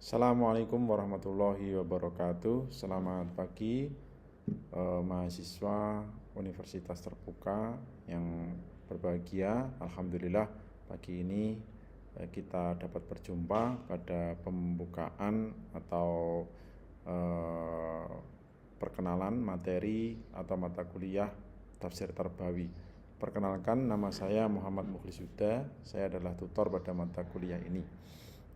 Assalamualaikum warahmatullahi wabarakatuh. Selamat pagi mahasiswa Universitas Terbuka yang berbahagia. Alhamdulillah pagi ini kita dapat berjumpa pada pembukaan atau perkenalan materi atau mata kuliah Tafsir Tarbawi. Perkenalkan, nama saya Muhammad Mukhlis Huda. Saya adalah tutor pada mata kuliah ini.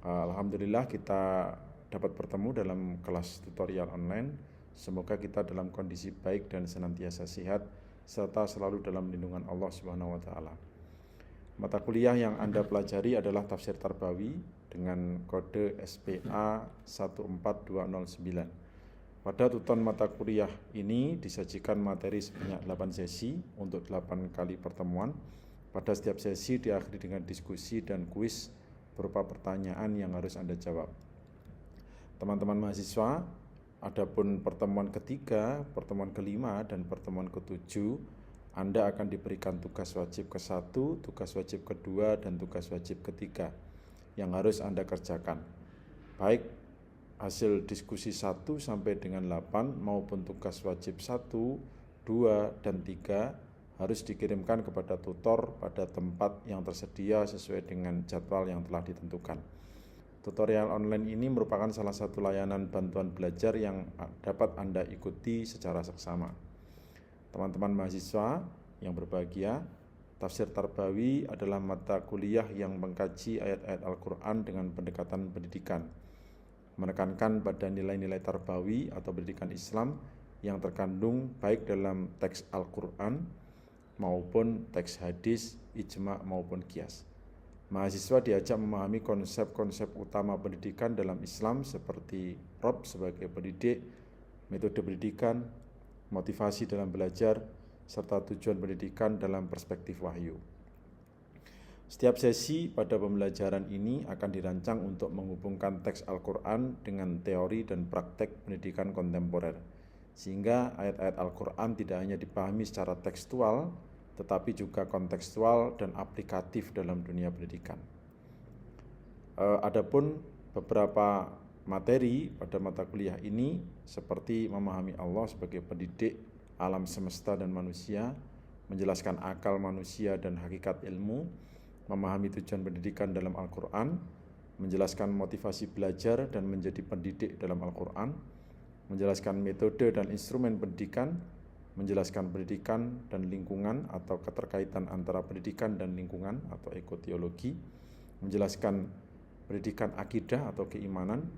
Alhamdulillah kita dapat bertemu dalam kelas tutorial online. Semoga kita dalam kondisi baik dan senantiasa sehat serta selalu dalam lindungan Allah Subhanahu wa taala. Mata kuliah yang Anda pelajari adalah Tafsir Tarbawi dengan kode SPA 14209. Pada tuton mata kuliah ini disajikan materi sebanyak 8 sesi untuk 8 kali pertemuan. Pada setiap sesi diakhiri dengan diskusi dan kuis berupa pertanyaan yang harus Anda jawab. Teman-teman mahasiswa, adapun pertemuan ketiga, pertemuan kelima, dan pertemuan ketujuh, Anda akan diberikan tugas wajib ke-1, tugas wajib kedua, dan tugas wajib ketiga yang harus Anda kerjakan. Baik hasil diskusi 1 sampai dengan 8 maupun tugas wajib 1, 2, dan 3 harus dikirimkan kepada tutor pada tempat yang tersedia sesuai dengan jadwal yang telah ditentukan. Tutorial online ini merupakan salah satu layanan bantuan belajar yang dapat Anda ikuti secara seksama. Teman-teman mahasiswa yang berbahagia, Tafsir Tarbawi adalah mata kuliah yang mengkaji ayat-ayat Al-Quran dengan pendekatan pendidikan, menekankan pada nilai-nilai tarbawi atau pendidikan Islam yang terkandung baik dalam teks Al-Quran maupun teks hadis, ijma maupun qiyas. Mahasiswa diajak memahami konsep-konsep utama pendidikan dalam Islam seperti Rob sebagai pendidik, metode pendidikan, motivasi dalam belajar, serta tujuan pendidikan dalam perspektif wahyu. Setiap sesi pada pembelajaran ini akan dirancang untuk menghubungkan teks Al-Quran dengan teori dan praktek pendidikan kontemporer, sehingga ayat-ayat Al-Quran tidak hanya dipahami secara tekstual, tetapi juga kontekstual dan aplikatif dalam dunia pendidikan. Adapun beberapa materi pada mata kuliah ini seperti memahami Allah sebagai pendidik alam semesta dan manusia, menjelaskan akal manusia dan hakikat ilmu, memahami tujuan pendidikan dalam Al-Quran, menjelaskan motivasi belajar dan menjadi pendidik dalam Al-Quran, menjelaskan metode dan instrumen pendidikan, menjelaskan pendidikan dan lingkungan atau keterkaitan antara pendidikan dan lingkungan atau ekoteologi, menjelaskan pendidikan akidah atau keimanan,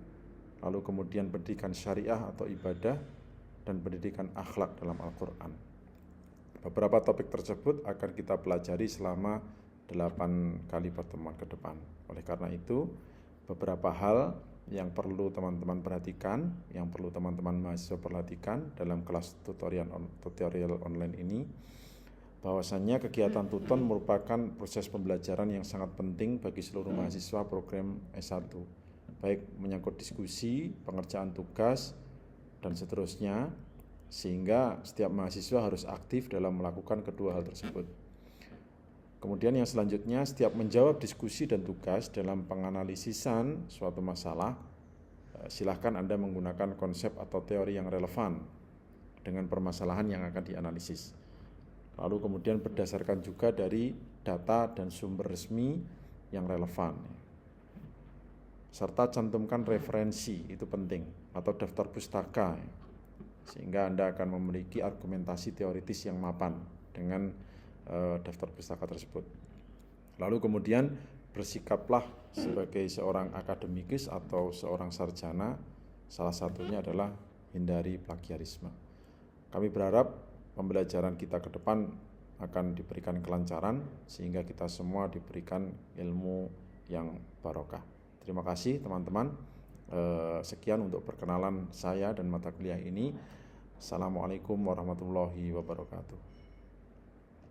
lalu kemudian pendidikan syariah atau ibadah, dan pendidikan akhlak dalam Al-Quran. Beberapa topik tersebut akan kita pelajari selama 8 kali pertemuan ke depan. Oleh karena itu, beberapa hal yang perlu teman-teman perhatikan, yang perlu teman-teman mahasiswa perhatikan dalam kelas tutorial online ini, bahwasannya kegiatan tuton merupakan proses pembelajaran yang sangat penting bagi seluruh mahasiswa program S1, baik menyangkut diskusi, pengerjaan tugas, dan seterusnya, sehingga setiap mahasiswa harus aktif dalam melakukan kedua hal tersebut. Kemudian yang selanjutnya, setiap menjawab diskusi dan tugas dalam penganalisisan suatu masalah, silahkan Anda menggunakan konsep atau teori yang relevan dengan permasalahan yang akan dianalisis. Lalu kemudian berdasarkan juga dari data dan sumber resmi yang relevan. Serta cantumkan referensi, itu penting, atau daftar pustaka, sehingga Anda akan memiliki argumentasi teoritis yang mapan dengan daftar pustaka tersebut. Lalu kemudian bersikaplah sebagai seorang akademikus atau seorang sarjana, salah satunya adalah hindari plagiarisme. Kami berharap pembelajaran kita ke depan akan diberikan kelancaran sehingga kita semua diberikan ilmu yang barokah. Terima kasih teman-teman. Sekian untuk perkenalan saya dan mata kuliah ini. Assalamualaikum warahmatullahi wabarakatuh.